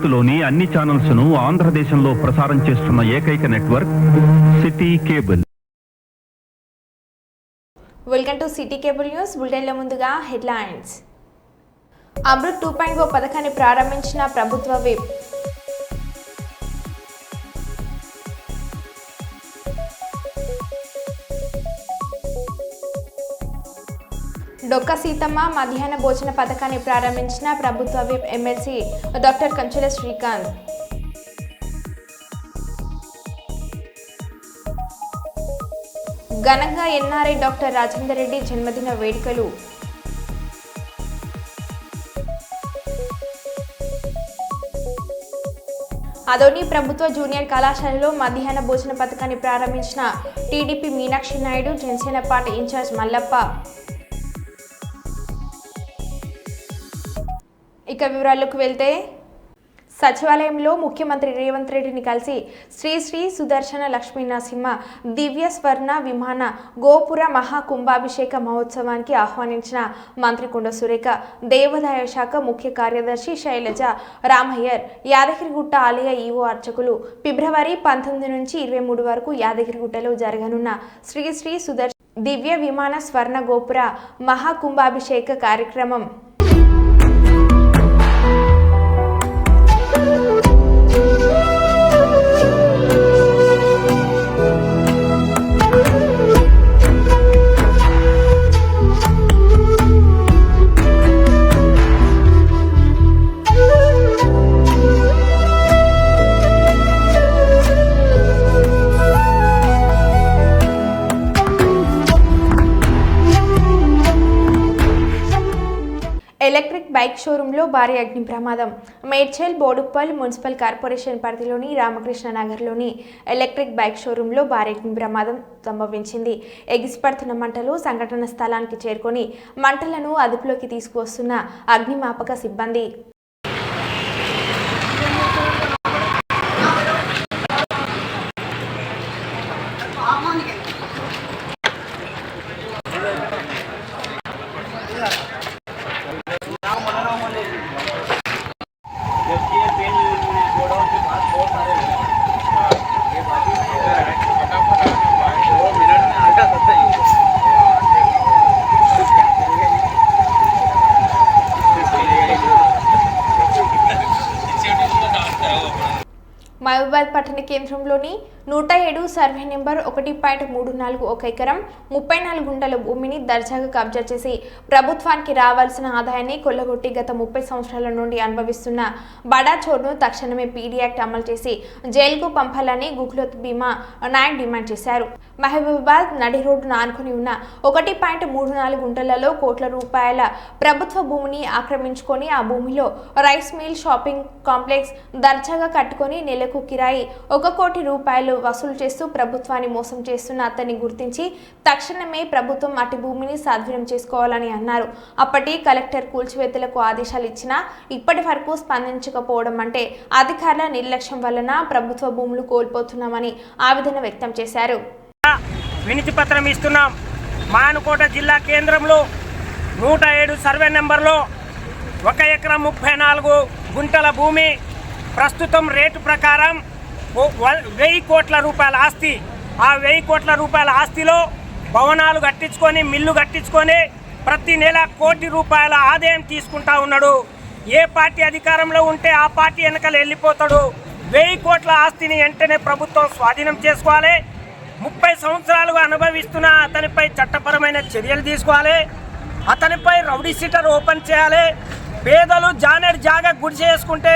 భారత్లోని అన్ని ఛానల్స్ ను ఆంధ్రదేశంలో ప్రసారం చేస్తున్న ఏకైక network city cable. Welcome to city cable news. బులెటిన్ల ముందుగా హెడ్లైన్స్. అమృత్ 2.0 పథకాన్ని ప్రారంభించిన ప్రభుత్వ విప్. డొక్క సీతమ్మ మధ్యాహ్న భోజన పథకాన్ని ప్రారంభించిన ప్రభుత్వ విప్ ఎమ్మెల్సీ డాక్టర్ కంచెల శ్రీకాంత్. ఘనంగా ఎన్ఆర్ఐ డాక్టర్ రాజేందర్ రెడ్డి జన్మదిన వేడుకలు. అదోని ప్రభుత్వ జూనియర్ కళాశాలలో మధ్యాహ్న భోజన పథకాన్ని ప్రారంభించిన TDP Meenakshi Naidu, Janasena party incharge Mallappa. ఇక వివరాల్లోకి వెళ్తే, సచివాలయంలో ముఖ్యమంత్రి రేవంత్ రెడ్డిని కలిసి శ్రీ శ్రీ సుదర్శన లక్ష్మీ నరసింహ దివ్య స్వర్ణ విమాన గోపుర మహాకుంభాభిషేక మహోత్సవానికి ఆహ్వానించిన మంత్రి కొండ సురేఖ, దేవాదాయ శాఖ ముఖ్య కార్యదర్శి శైలజ రామయ్యర్, యాదగిరిగుట్ట ఆలయ ఈవో అర్చకులు ఫిబ్రవరి 19 నుంచి 23 వరకు యాదగిరిగుట్టలో జరగనున్న శ్రీ శ్రీ సుదర్శన దివ్య విమాన స్వర్ణ గోపుర మహాకుంభాభిషేక కార్యక్రమం ఎలక్ట్రిక్ బైక్ షోరూంలో భారీ అగ్ని ప్రమాదం. మేడ్చల్ బోడుప్పల్ మున్సిపల్ కార్పొరేషన్ పరిధిలోని రామకృష్ణ నగర్లోని ఎలక్ట్రిక్ బైక్ షోరూంలో భారీ అగ్ని ప్రమాదం సంభవించింది. ఎగిసిపడుతున్న మంటలు సంఘటన స్థలానికి చేరుకొని మంటలను అదుపులోకి తీసుకువస్తున్న అగ్నిమాపక సిబ్బంది. మహబూబాబాద్ పట్టణ కేంద్రంలోని 107 సర్వే నెంబర్ 1.34 ఎకరం 34 గుంటల భూమిని దర్జాగా కబ్జా చేసి ప్రభుత్వానికి రావాల్సిన ఆదాయాన్ని కొల్లగొట్టి గత 30 సంవత్సరాల నుండి అనుభవిస్తున్న బడా చోర్ను తక్షణమే పీడీ యాక్ట్ అమలు చేసి జైలుకు పంపాలని గుగ్లోత్ భీమా నాయక్ డిమాండ్ చేశారు. మహబూబాబాద్ నడి రోడ్డును ఆనుకుని ఉన్న 1.34 గుంటలలో కోట్ల రూపాయల ప్రభుత్వ భూమిని ఆక్రమించుకొని ఆ భూమిలో రైస్ మిల్, షాపింగ్ కాంప్లెక్స్ దర్జాగా కట్టుకొని నెలకు కిరాయి 1 కోటి రూపాయలు వసూలు చేస్తూ ప్రభుత్వాన్ని మోసం చేస్తున్న అతన్ని గుర్తించి తక్షణమే ప్రభుత్వం అటు భూమిని సద్వినియోగం చేసుకోవాలని అన్నారు. అప్పటి కలెక్టర్ కూల్చివేతలకు ఆదేశాలు ఇచ్చినా ఇప్పటి వరకు స్పందించకపోవడం అంటే అధికారుల నిర్లక్ష్యం వలన ప్రభుత్వ భూములు కోల్పోతున్నామని ఆవేదన వ్యక్తం చేశారు. వినతి పత్రం ఇస్తున్నాం. మానుకోట జిల్లా కేంద్రంలో 107 సర్వే నెంబర్లో 1 ఎకరం 34 గుంటల భూమి ప్రస్తుతం రేటు ప్రకారం 1000 కోట్ల రూపాయల ఆస్తి. ఆ 1000 కోట్ల రూపాయల ఆస్తిలో భవనాలు కట్టించుకొని, మిల్లు కట్టించుకొని ప్రతి నెల 1 కోటి రూపాయల ఆదాయం తీసుకుంటా ఉన్నాడు. ఏ పార్టీ అధికారంలో ఉంటే ఆ పార్టీ వెనకాల వెళ్ళిపోతాడు. 1000 కోట్ల ఆస్తిని వెంటనే ప్రభుత్వం స్వాధీనం చేసుకోవాలి. 30 సంవత్సరాలుగా అనుభవిస్తున్న అతనిపై చట్టపరమైన చర్యలు తీసుకోవాలి. అతనిపై రౌడీ షీటర్ ఓపెన్ చేయాలి. పేదలు జానెడ్ జాగా గుడి చేసుకుంటే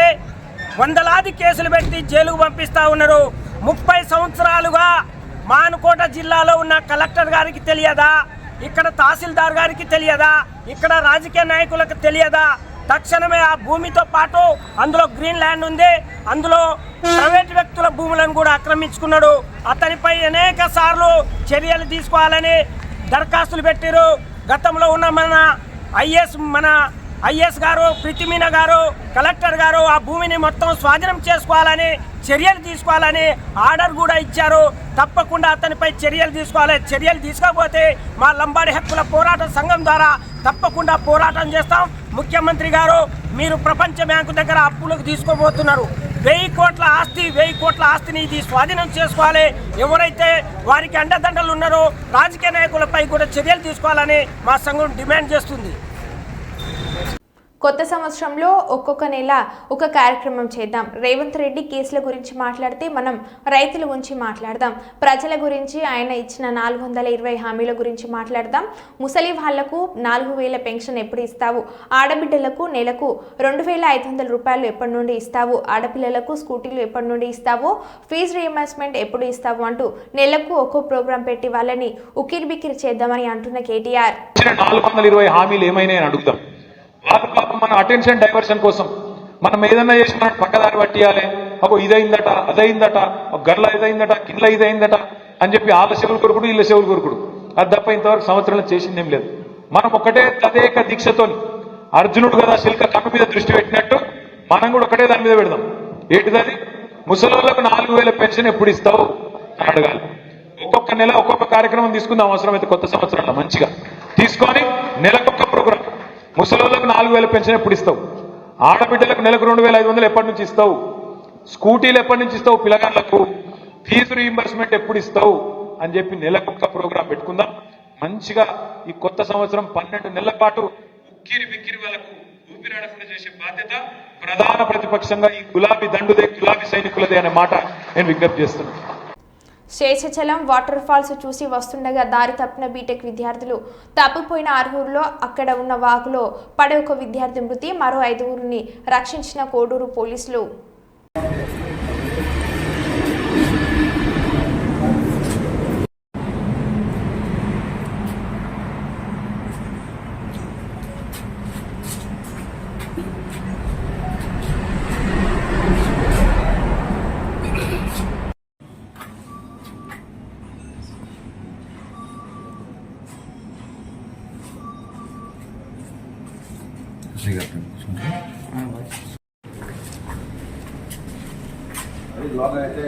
వందలాది కేసులు పెట్టి జైలుకు పంపిస్తూ ఉన్నారు. 30 సంవత్సరాలుగా మానుకోట జిల్లాలో ఉన్న కలెక్టర్ గారికి తెలియదా? ఇక్కడ తహసీల్దార్ గారికి తెలియదా? ఇక్కడ రాజకీయ నాయకులకు తెలియదా? తక్షణమే ఆ భూమితో పాటు అందులో గ్రీన్ ల్యాండ్ ఉంది, అందులో ప్రైవేట్ వ్యక్తుల భూములను కూడా ఆక్రమించుకున్నాడు. అతనిపై అనేక సార్లు చర్యలు తీసుకోవాలని దరఖాస్తులు పెట్టారు. గతంలో ఉన్న మన ఐఎస్ గారు, ప్రీతిమీన గారు, కలెక్టర్ గారు ఆ భూమిని మొత్తం స్వాధీనం చేసుకోవాలని, చర్యలు తీసుకోవాలని ఆర్డర్ కూడా ఇచ్చారు. తప్పకుండా అతనిపై చర్యలు తీసుకోవాలి. చర్యలు తీసుకోకపోతే మా లంబాడి హక్కుల పోరాట సంఘం ద్వారా తప్పకుండా పోరాటం చేస్తాం. ముఖ్యమంత్రి గారు మీరు ప్రపంచ బ్యాంకు దగ్గర అప్పులకు తీసుకోబోతున్నారు. 1000 కోట్ల ఆస్తిని ఇది స్వాధీనం చేసుకోవాలి. ఎవరైతే వారికి అండదండలు ఉన్నారో రాజకీయ నాయకులపై కూడా చర్యలు తీసుకోవాలని మా సంఘం డిమాండ్ చేస్తుంది. కొత్త సంవత్సరంలో ఒక్కొక్క నెల ఒక కార్యక్రమం చేద్దాం. రేవంత్ రెడ్డి కేసుల గురించి మాట్లాడితే మనం రైతుల గురించి మాట్లాడదాం. ప్రజల గురించి ఆయన ఇచ్చిన 420 హామీల గురించి మాట్లాడదాం. ముసలి వాళ్లకు 4000 పెన్షన్ ఎప్పుడు ఇస్తావు? ఆడబిడ్డలకు నెలకు 2500 రూపాయలు ఎప్పటి నుండి ఇస్తావు? ఆడపిల్లలకు స్కూటీలు ఎప్పటి నుండి ఇస్తావు? ఫీజు రియంబర్స్మెంట్ ఎప్పుడు ఇస్తావు? అంటూ నెలకు ఒక్కో ప్రోగ్రాం పెట్టి వాళ్ళని ఉక్కిరిబిక్కిరి చేద్దామని అంటున్న కేటీఆర్ 420 హామీలు ఏమైనా అడుగుతాం. మన అటెన్షన్ డైవర్షన్ కోసం మనం ఏదన్నా చేసి మనం పక్కదారి పట్టియాలి. అగో ఇదైందట, అదైందట, గర్ల ఇదైందట, కింద ఇదైందట అని చెప్పి వాళ్ళ చెవులు కొరుకుడు, వీళ్ళ చెవులు కొరుకుడు. అది తప్ప ఇంతవరకు సంవత్సరంలో చేసిందేం లేదు. మనం ఒకటే తదేక దీక్షతోని అర్జునుడు కదా శిల్క కమ్మి మీద దృష్టి పెట్టినట్టు మనం కూడా ఒకటే దాని మీద పెడదాం. ఏంటిది? ముసలోళ్లకు 4000 పెన్షన్ ఎప్పుడు ఇస్తావు అని అడగాలి. ఒక్కొక్క నెల ఒక్కొక్క కార్యక్రమం తీసుకుందాం. అవసరమైతే కొత్త సంవత్సరంలో మంచిగా తీసుకొని నెలకొక్క ప్రోగ్రాం. ముసలోళ్లకు 4000 పెన్షన్ ఎప్పుడు ఇస్తావు? ఆడబిడ్డలకు నెలకు 2500 ఎప్పటి నుంచి ఇస్తావు? స్కూటీలు ఎప్పటి నుంచి ఇస్తావు? పిల్లగాళ్లకు ఫీజు రీయింబర్స్మెంట్ ఎప్పుడు ఇస్తావు అని చెప్పి నెలకొక్క ప్రోగ్రాం పెట్టుకుందాం. మంచిగా ఈ కొత్త సంవత్సరం 12 నెలల పాటు ఉక్కిరి బిక్కిరి వాళ్ళకు ఊపిరాడకుండా చేసే బాధ్యత ప్రధాన ప్రతిపక్షంగా ఈ గులాబీ దండుదే, గులాబీ సైనికులదే అనే మాట నేను విజ్ఞప్తి చేస్తున్నాను. శేషచలం వాటర్ ఫాల్స్ చూసి వస్తుండగా దారి తప్పిన బీటెక్ విద్యార్థులు. తప్పిపోయిన 6ఊరిలో అక్కడ ఉన్న వాగులో పడే ఒక విద్యార్థి మృతి, మరో 5ఊరిని రక్షించిన కోడూరు పోలీసులు. అయితే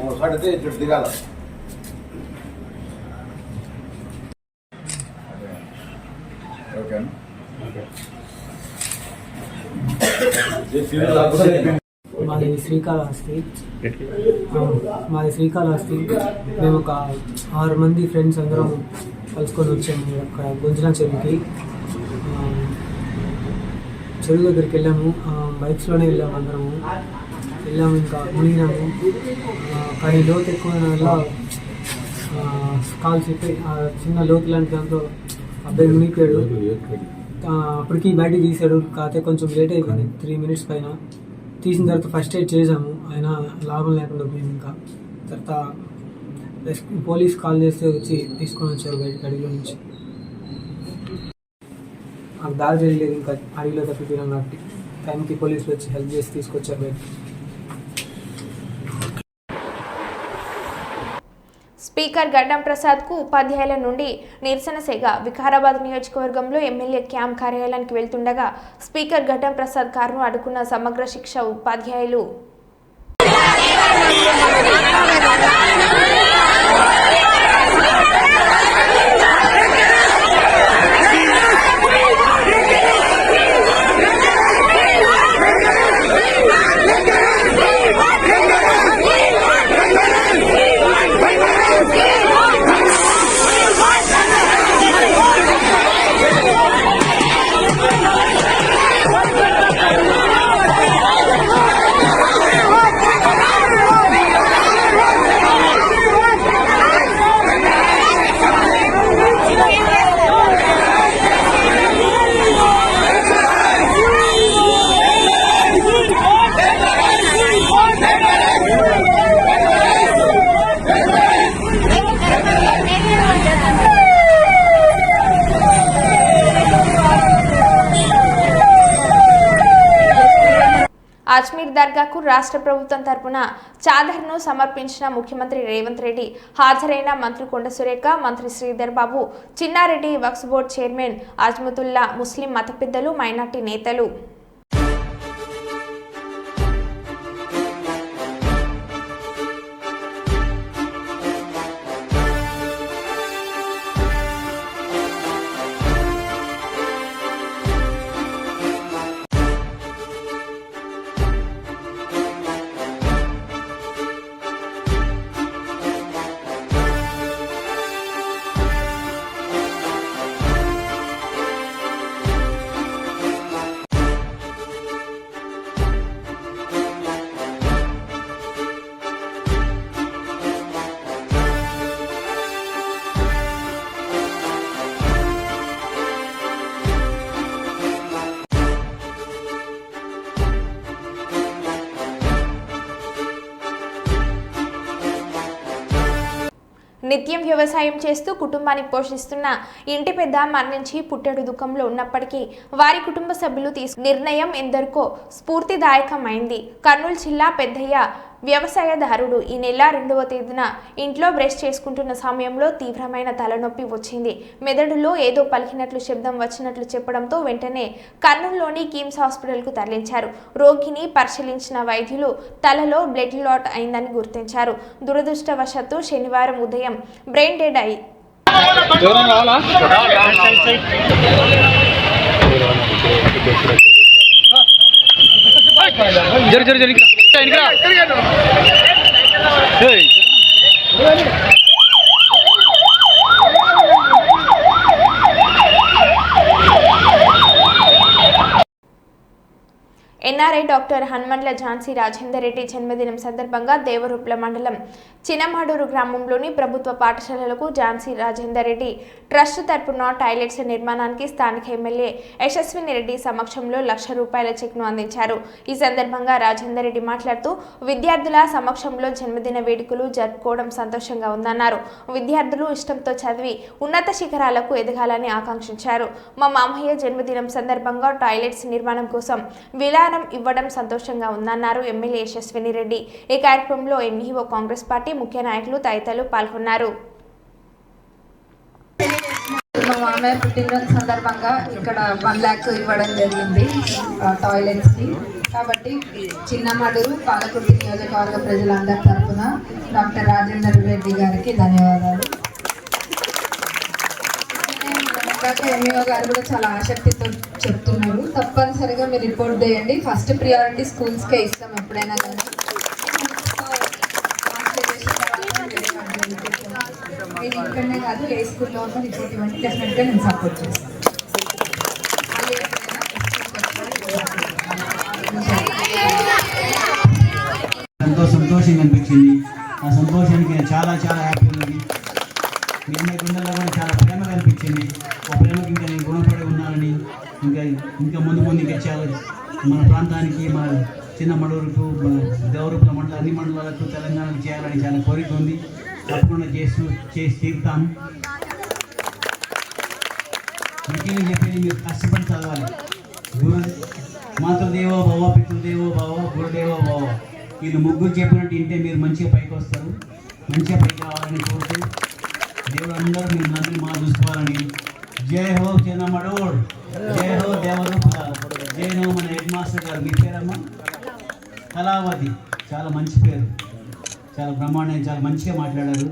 ఒకసారి అయితే ఇటు దిగాల. మాది శ్రీకాళహస్తి. మేము ఒక 6 మంది ఫ్రెండ్స్ అందరం కలుసుకొని వచ్చాము అక్కడ గుంజన చెరువుకి. చెరువు దగ్గరికి వెళ్ళాము. బైక్స్లోనే వెళ్ళాము, అందరము వెళ్ళాము. ఇంకా మునిగినాము. కానీ లోతు ఎక్కువ వల్ల కాలు చెప్పి చిన్న లోతు లాంటి దాంట్లో అబ్బాయి మునిగిపోయాడు. అప్పటికి బయటకు తీసాడు. కాకపోతే కొంచెం లేట్ అయిపోయింది, 3 మినిట్స్ పైన. తీసిన తర్వాత ఫస్ట్ ఎయిడ్ చేసాము, అయినా లాభం లేకుండా పోయింది. ఇంకా తర్వాత పోలీస్ కాల్ చేస్తే వచ్చి తీసుకొని వచ్చారు బయటకు అడవిలో నుంచి. నాకు దారి తెలియలేదు, ఇంకా అడవిలో తప్పిపోయినాం కాబట్టి టైంకి పోలీసులు వచ్చి హెల్ప్ చేసి తీసుకొచ్చారు బయటకు. స్పీకర్ గడ్డం ప్రసాద్కు ఉపాధ్యాయుల నుండి నిరసన సేగ. వికారాబాద్ నియోజకవర్గంలో ఎమ్మెల్యే క్యాంప్ కార్యాలయానికి వెళ్తుండగా స్పీకర్ గడ్డం ప్రసాద్ కారును అడ్డుకున్న సమగ్ర శిక్ష ఉపాధ్యాయులు. అజ్మీర్ దర్గాకు రాష్ట్ర ప్రభుత్వం తరపున చాదర్ను సమర్పించిన ముఖ్యమంత్రి రేవంత్ రెడ్డి. హాజరైన మంత్రి కొండ సురేఖ, మంత్రి శ్రీధర్ బాబు, చిన్నారెడ్డి, వక్ఫ్ బోర్డు చైర్మన్ అజ్మతుల్లా, ముస్లిం మత పెద్దలు, మైనార్టీ నేతలు. నిత్యం వ్యవసాయం చేస్తూ కుటుంబాన్ని పోషిస్తున్న ఇంటి పెద్ద మరణించి పుట్టెడు దుఃఖంలో ఉన్నప్పటికీ వారి కుటుంబ సభ్యులు తీసుకున్న నిర్ణయం ఎందరికో స్ఫూర్తిదాయకమైంది. కర్నూలు జిల్లా పెద్దయ్య వ్యవసాయదారుడు ఈ నెల 2వ తేదీన ఇంట్లో బ్రష్ చేసుకుంటున్న సమయంలో తీవ్రమైన తలనొప్పి వచ్చింది. మెదడులో ఏదో పలికినట్లు శబ్దం వచ్చినట్లు చెప్పడంతో వెంటనే కర్నూలులోని కిమ్స్ హాస్పిటల్కు తరలించారు. రోగిని పరిశీలించిన వైద్యులు తలలో బ్లడ్ క్లాట్ అయిందని గుర్తించారు. దురదృష్టవశాత్తు శనివారం ఉదయం బ్రెయిన్ డెడ్ అయి ఎన్ఆర్ఐ డాక్టర్ హనుమండ్ల ఝాన్సీ రాజేందర్ రెడ్డి జన్మదినం సందర్భంగా దేవరూప్ల మండలం చిన్నమాడూరు గ్రామంలోని ప్రభుత్వ పాఠశాలలకు ఝాన్సీ రాజేందర్ రెడ్డి ట్రస్ట్ తరపున టాయిలెట్స్ నిర్మాణానికి స్థానిక ఎమ్మెల్యే యశస్విని రెడ్డి సమక్షంలో ₹1,00,000 చెక్ను అందించారు. ఈ సందర్భంగా రాజేందర్ రెడ్డి మాట్లాడుతూ విద్యార్థుల సమక్షంలో జన్మదిన వేడుకలు జరుపుకోవడం సంతోషంగా ఉందన్నారు. విద్యార్థులు ఇష్టంతో చదివి ఉన్నత శిఖరాలకు ఎదగాలని ఆకాంక్షించారు. మా మామయ్య జన్మదినం సందర్భంగా టాయిలెట్స్ నిర్మాణం కోసం విరాళం ఇవ్వడం సంతోషంగా ఉందన్నారు ఎమ్మెల్యే యశస్విని రెడ్డి. ఈ కార్యక్రమంలో ఎంఈఓ, కాంగ్రెస్ పార్టీ ముఖ్య నాయకులు తదితరులు పాల్గొన్నారు. మా మామయ్య పుట్టినరోజు సందర్భంగా ఇక్కడ 1 lakh ఇవ్వడం జరిగింది టాయిలెట్స్కి. కాబట్టి చిన్నమడూరు పాలకుర్తి నియోజకవర్గ ప్రజలందరి తరఫున డాక్టర్ రాజేందర్ రెడ్డి గారికి ధన్యవాదాలు. ఎంఈఓ గారు కూడా చాలా ఆసక్తితో చెప్తున్నారు. తప్పనిసరిగా మీరు రిపోర్ట్ చేయండి. ఫస్ట్ ప్రియారిటీ స్కూల్స్కే ఇస్తాం ఎప్పుడైనా కానీ. మీరు ఇక్కడనే కాదు ఏ స్కూల్లో ఉన్న రిపోర్ట్ ఇవ్వండి, డెఫినెట్గా నేను సపోర్ట్ చేస్తాను. ఎంతో సంతోషంగా అనిపించింది. ఆ సంతోషానికి నేను చాలా హ్యాపీ ఉంది. మీ అమ్మాయి గుండెల్లో కూడా చాలా ప్రేమగా అనిపించింది. ఆ ప్రేమకి ఇంకా నేను గుణపడి ఉన్నానని, ఇంకా ముందు ఇంకా చాలా మన ప్రాంతానికి, మన చిన్నమడూరుకు, దేవరూపల మండలం, అన్ని మండలాలకు, తెలంగాణకు చేయాలని చాలా కోరిక ఉంది. తప్పకుండా చేసి తీరుతాను. ముఖ్యంగా చెప్పేది మీరు కష్టపడి చదవాలి. మాతృదేవో భవ, పితృదేవో భవ, గురుదేవో భవ. వీళ్ళు ముగ్గురు చెప్పినట్టు వింటే మీరు మంచిగా పైకి వస్తారు. మంచిగా పైకి రావాలని కోరుతూ దేవుడు అందరూ మీరు నన్ను మా చూసుకోవాలని. జై హో చిన్నమడూర్, జై హో దేవరూపల, జై హో మన హెడ్ మాస్టర్ గారు. మీ పేరమ్మా? కళావతి. చాలా మంచి పేరు, చాలా బ్రహ్మాండంగా, చాలా మంచిగా మాట్లాడారు.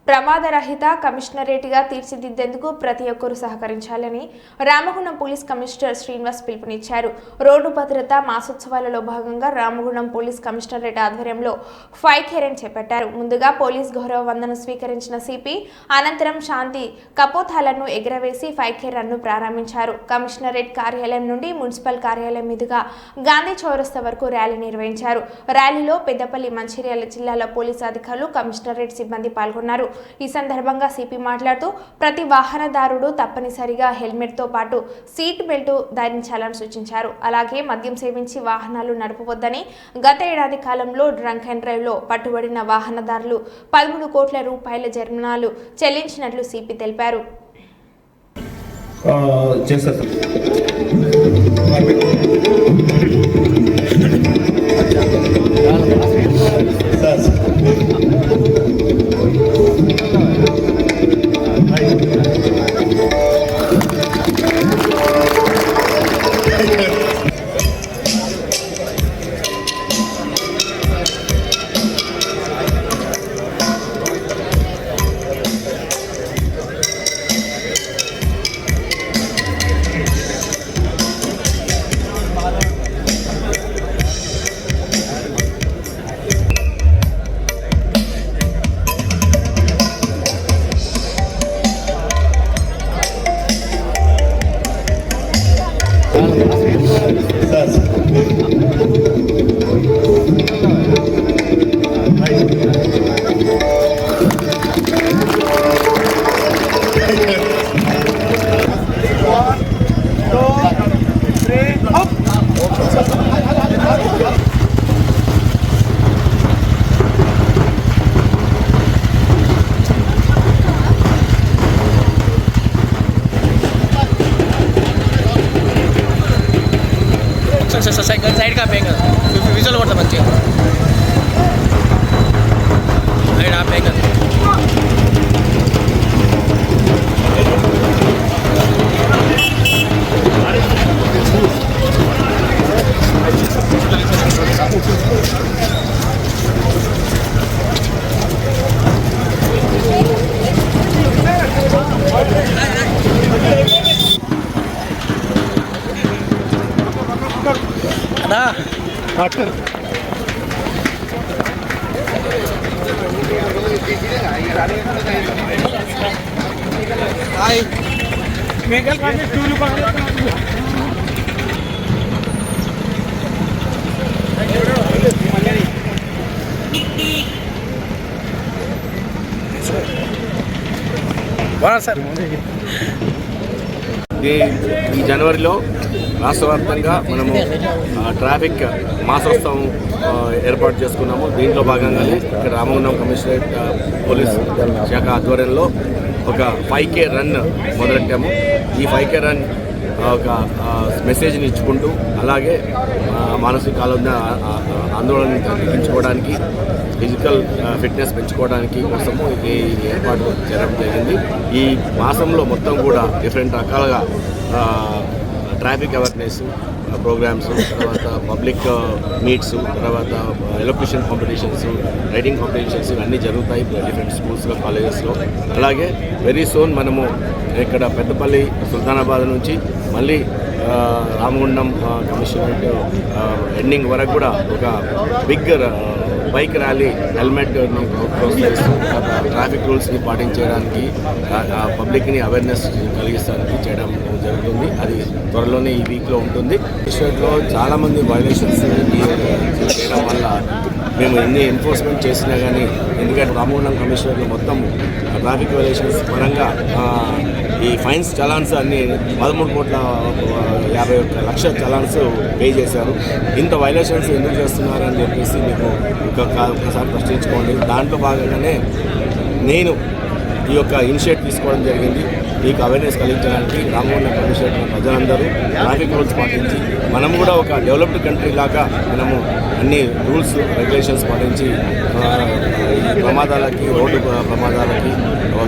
ప్రమాదరహిత కమిషనరేట్గా తీర్చిదిద్దేందుకు ప్రతి ఒక్కరూ సహకరించాలని రామగుండం పోలీస్ కమిషనర్ శ్రీనివాస్ పిలుపునిచ్చారు. రోడ్డు భద్రత మాసోత్సవాలలో భాగంగా రామగుండం పోలీస్ కమిషనరేట్ ఆధ్వర్యంలో ఫైర్ కేరన్ చేపట్టారు. ముందుగా పోలీస్ గౌరవ వందనం స్వీకరించిన సిపి అనంతరం శాంతి కపోతాలను ఎగురవేసి ఫైర్ కేరన్ను ప్రారంభించారు. కమిషనరేట్ కార్యాలయం నుండి మున్సిపల్ కార్యాలయం మీదుగా గాంధీ చౌరస్తా వరకు ర్యాలీ నిర్వహించారు. ర్యాలీలో పెద్దపల్లి, మంచిర్యాల జిల్లాల పోలీసు అధికారులు, కమిషనరేట్ సిబ్బంది పాల్గొన్నారు. ఈ సందర్భంగా సిపి మాట్లాడుతూ ప్రతి వాహనదారుడు తప్పనిసరిగా హెల్మెట్తో పాటు సీట్ బెల్ట్ ధరించాలని సూచించారు. అలాగే మద్యం సేవించి వాహనాలు నడపవద్దని, గత ఏడాది కాలంలో డ్రంక్ అండ్ డ్రైవ్లో పట్టుబడిన వాహనదారులు 13 కోట్ల రూపాయల జరిమానాలు చెల్లించినట్లు సిపి తెలిపారు. సైడ్ కాపేం కదా విజువల్ కొడతా మంచిగా సైడ్ ఆపేం కదా సార్ ఈ జనవరిలో రాష్ట్ర వ్యాప్తంగా మనము ట్రాఫిక్ మాసోత్సవం ఏర్పాటు చేసుకున్నాము. దీంట్లో భాగంగానే ఇక్కడ రామగుండం కమిషనరేట్ పోలీస్ శాఖ ఆధ్వర్యంలో ఒక 5K రన్ మొదలెట్టాము. ఈ 5K రన్ ఒక మెసేజ్ని ఇచ్చుకుంటూ అలాగే మానసిక ఆందోళన తగ్గించుకోవడానికి ఫిజికల్ ఫిట్నెస్ పెంచుకోవడానికి కోసము ఈ ఏర్పాటు చేయడం జరిగింది. ఈ మాసంలో మొత్తం కూడా డిఫరెంట్ రకాలుగా ట్రాఫిక్ అవేర్నెస్ ప్రోగ్రామ్స్, తర్వాత పబ్లిక్ మీట్స్, తర్వాత ఎలక్యూషన్ కాంపిటీషన్స్, రైటింగ్ కాంపిటీషన్స్ అన్నీ జరుగుతాయి డిఫరెంట్ స్కూల్స్లో, కాలేజెస్లో. అలాగే వెరీ సూన్ మనము ఇక్కడ పెద్దపల్లి సుల్తానాబాద్ నుంచి మళ్ళీ రామగుండం కమిషనరేట్ ఎండింగ్ వరకు కూడా ఒక బిగ్ బైక్ ర్యాలీ హెల్మెట్ని ప్రోత్సహిస్తూ ట్రాఫిక్ రూల్స్ని పాటించడానికి పబ్లిక్ని అవేర్నెస్ కలిగించడానికి చేయడం జరుగుతుంది. అది త్వరలోనే ఈ వీక్లో ఉంటుంది. కమిషనరేట్లో చాలామంది వైలేషన్స్ చేయడం వల్ల మేము ఎన్ని ఎన్ఫోర్స్మెంట్ చేసినా కానీ, ఎందుకంటే రామగుండం కమిషనరేట్లో మొత్తం ట్రాఫిక్ వైలేషన్స్ పరంగా ఈ ఫైన్స్ చలాన్స్ అన్ని 13,50,00,000 చలాన్స్ పే చేశారు. ఇంత వైలేషన్స్ ఎందుకు చేస్తున్నారని చెప్పేసి మీకు ఒకసారి ప్రశ్నించుకోండి. దాంట్లో భాగంగానే నేను ఈ యొక్క ఇనిషియేటివ్ తీసుకోవడం జరిగింది. మీకు అవేర్నెస్ కలిగించడానికి రామగుండం కమిషనరేట్ ప్రజలందరూ ట్రాఫిక్ రూల్స్ పాటించి మనం కూడా ఒక డెవలప్డ్ కంట్రీ లాగా మనము అన్ని రూల్స్ రెగ్యులేషన్స్ పాటించి ప్రమాదాలకి, రోడ్డు ప్రమాదాలకి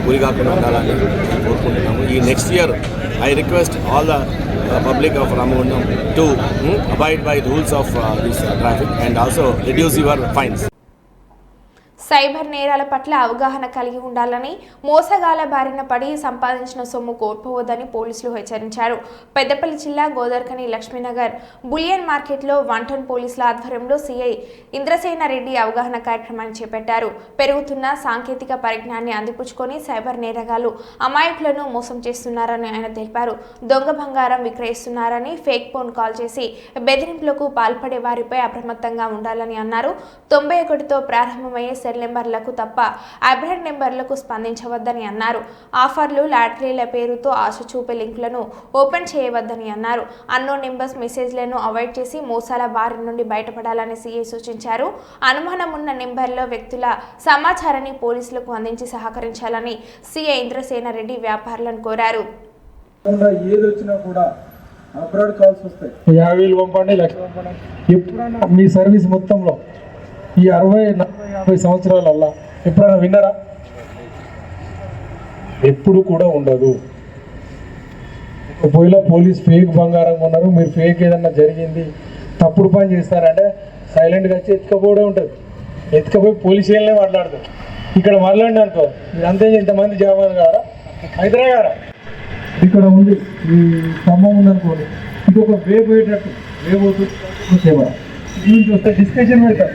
గురి కాకుండా ఉండాలని కోరుకుంటున్నాము. ఈ next year I request all the public of Ramagundam to abide by the rules of this traffic and also reduce your fines. Cyber నేరాల పట్ల అవగాహన కలిగి ఉండాలని, మోసగాల బారిన పడి సంపాదించిన సొమ్ము కోల్పోవద్దని పోలీసులు హెచ్చరించారు. పెద్దపల్లి జిల్లా గోదర్కని లక్ష్మీనగర్ బులియన్ మార్కెట్లో 1 పోలీసుల ఆధ్వర్యంలో సిఐ ఇంద్రసేన రెడ్డి అవగాహన కార్యక్రమాన్ని చేపట్టారు. పెరుగుతున్న సాంకేతిక పరిజ్ఞానాన్ని అందిపుచ్చుకొని సైబర్ నేరగాళ్లు అమాయకులను మోసం చేస్తున్నారని ఆయన తెలిపారు. దొంగ బంగారం విక్రయిస్తున్నారని ఫేక్ ఫోన్ కాల్ చేసి బెదిరింపులకు పాల్పడే వారిపై అప్రమత్తంగా ఉండాలని అన్నారు. 91తో ప్రారంభమయ్యే సెల్ నెంబర్లకు తప్ప అబ్రాడ్ నెంబర్లకు స్పందించవద్దని అన్నారు. ఆఫర్లు, లాటరీల పేరుతో ఆశ చూపే లింకులను ఓపెన్ చేయవద్దని అన్నారు. అన్నోన్ నెంబర్స్ మెసేజ్లను అవాయిడ్ చేసి మోసాల బారి నుండి బయటపడాలని సీఐ సూచించారు. అనుమానం ఉన్న నెంబర్లో వ్యక్తుల సమాచారాన్ని పోలీసులకు అందించి సహకరించాలని సీఐ ఇంద్రసేన రెడ్డి వ్యాపారులను కోరారు. ఏదొచ్చినా కూడా అబ్రాడ్ కాల్స్ వస్తాయి. 50,000 పంపండి, 1,00,000 పంపండి. ఎప్పుడైనా మీ సర్వీస్ మొత్తంలో ఈ 60-40-50 సంవత్సరాలల్లా ఎప్పుడైనా విన్నారా? ఎప్పుడు కూడా ఉండదు. ఒకవేళ పోలీస్ ఫేక్ బంగారం కొన్నారు, మీరు ఫేక్ ఏదన్నా జరిగింది, తప్పుడు పని చేస్తారంటే సైలెంట్గా వచ్చి ఎత్తుకపోవడం ఉంటుంది. ఎత్తుకపోయి పోలీస్ వాళ్ళనే మాట్లాడతారు. ఇక్కడ మాట్లాడిన అనుకో ఇదంతే, ఇంతమంది జవాన్ గారా, హైదరా గారా, ఇక్కడ ఉంది ఈ స్తంభం ఉందనుకోండి, ఇది ఒక వే పోయేటట్టు వే పోతుంది సేవ నుంచి వస్తే డిస్కషన్ పెడతారు.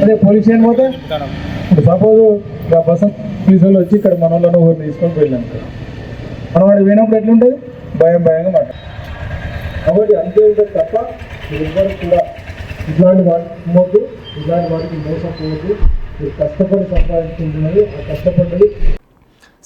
అదే పోలీస్ స్టేషన్ పోతే ఇప్పుడు సపోజ్ బస్ పోలీసు వాళ్ళు వచ్చి ఇక్కడ మన వాళ్ళని ఊరిని తీసుకొని వెళ్ళాను, మనం వాడికి పోయినప్పుడు ఎట్లుంటుంది, భయంగా మాట. కాబట్టి అంతే ఉంటుంది తప్ప ఎవరు కూడా ఇట్లాంటి వాటికి ఇవ్వద్దు, ఇలాంటి వాటికి మోసపోవద్దు. మీరు కష్టపడి సంపాదించుకుంటున్నది, ఆ కష్టపడ్డది.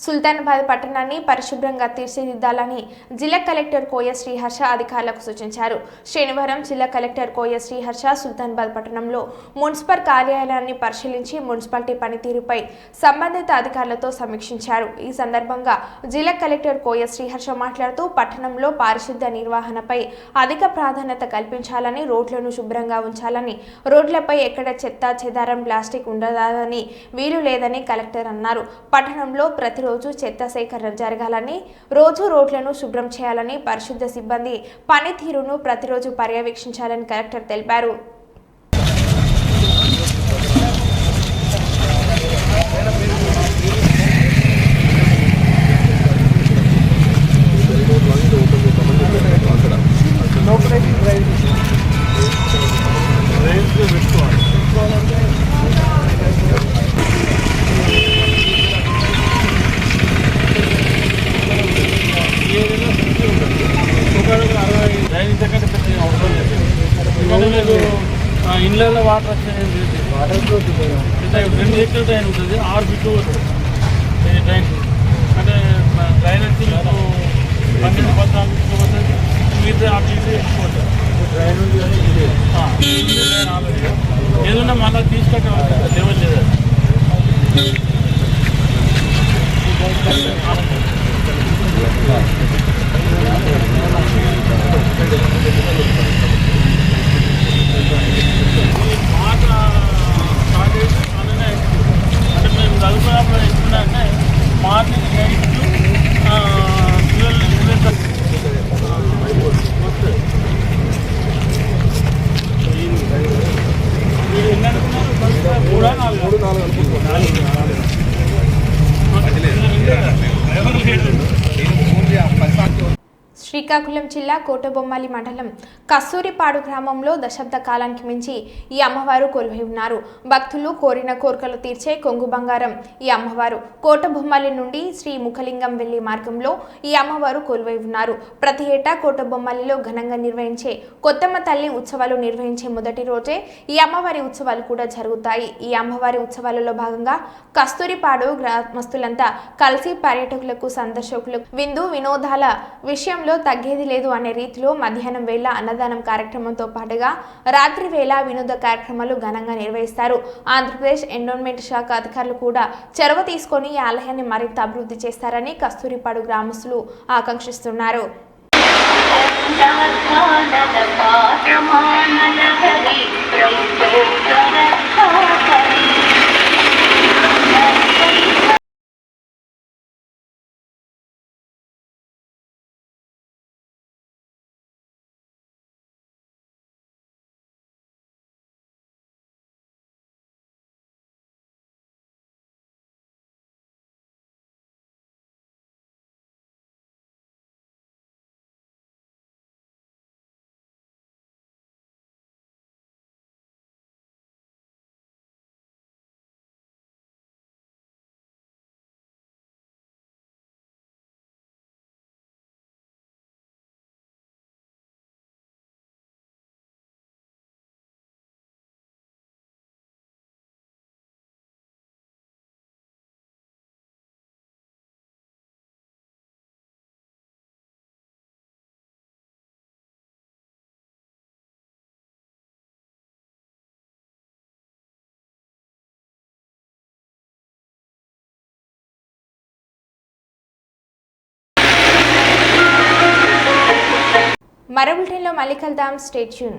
సుల్తానాబాద్ పట్టణాన్ని పరిశుభ్రంగా తీర్చిదిద్దాలని జిల్లా కలెక్టర్ కోయ శ్రీహర్ష అధికారులకు సూచించారు. శనివారం జిల్లా కలెక్టర్ కోయ శ్రీహర్ష సుల్తానాబాద్ పట్టణంలో మున్సిపల్ కార్యాలయాన్ని పరిశీలించి మున్సిపాలిటీ పనితీరుపై సంబంధిత అధికారులతో సమీక్షించారు. ఈ సందర్భంగా జిల్లా కలెక్టర్ కోయ శ్రీహర్ష మాట్లాడుతూ పట్టణంలో పారిశుద్ధ్య నిర్వహణపై అధిక ప్రాధాన్యత కల్పించాలని, రోడ్లను శుభ్రంగా ఉంచాలని, రోడ్లపై ఎక్కడ చెత్త చెదారం ప్లాస్టిక్ ఉండదని వీలు లేదని కలెక్టర్ అన్నారు. పట్టణంలో ప్రతిరోజు చెత్త సేకరణ జరగాలని, రోజు రోడ్లను శుభ్రం చేయాలని, పరిశుద్ధ సిబ్బంది పనితీరును ప్రతిరోజు పర్యవేక్షించాలని కలెక్టర్ తెలిపారు. ఇళ్ళల్లో వాటర్ వచ్చేది వాటర్ 2 ఎకరాల ట్రైన్ ఉంటుంది, 6 ఫీట్లు ట్రైన్ అంటే డ్రైనేజ్ 12-14 ఫీట్లు పోతుంది, మిగతా అటు ఇటు ఎక్కువ పోతుంది. ట్రైన్ ఉంది కానీ ఏదన్నా మళ్ళీ తీసుకుంటే లెవెల్ లేదు. అంటే మేము చదువుకున్నప్పుడు ఇస్తున్నారంటే మార్నింగ్ 8 to 12 మీరు ఎన్ని అనుకున్నారు? 3-4 శ్రీకాకుళం జిల్లా కోటబొమ్మాలి మండలం కస్తూరిపాడు గ్రామంలో దశాబ్ద కాలానికి మించి ఈ అమ్మవారు కొలువై ఉన్నారు. భక్తులు కోరిన కోరికలు తీర్చే కొంగు బంగారం ఈ అమ్మవారు. కోటబొమ్మాలి నుండి శ్రీ ముఖలింగం వెళ్లే మార్గంలో ఈ అమ్మవారు కొలువై ఉన్నారు. ప్రతి ఏటా కోటబొమ్మాలిలో ఘనంగా నిర్వహించే కొత్తమ్మ తల్లి ఉత్సవాలు నిర్వహించే మొదటి రోజే ఈ అమ్మవారి ఉత్సవాలు కూడా జరుగుతాయి. ఈ అమ్మవారి ఉత్సవాలలో భాగంగా కస్తూరిపాడు గ్రామస్తులంతా కలిసి పర్యాటకులకు, సందర్శకులకు విందు వినోదాల విషయంలో తగ్గేది లేదు అనే రీతిలో మధ్యాహ్నం వేళ అన్నదానం కార్యక్రమంతో పాటుగా రాత్రి వేళ వినోద కార్యక్రమాలు ఘనంగా నిర్వహిస్తారు. ఆంధ్రప్రదేశ్ ఎండోన్మెంట్ శాఖ అధికారులు కూడా చొరవ తీసుకొని ఈ ఆలయాన్ని మరింత అభివృద్ధి చేస్తారని కస్తూరిపాడు గ్రామస్తులు ఆకాంక్షిస్తున్నారు. మరో బులెటిన్లో మళ్ళీ కలుద్దాం. Stay tune.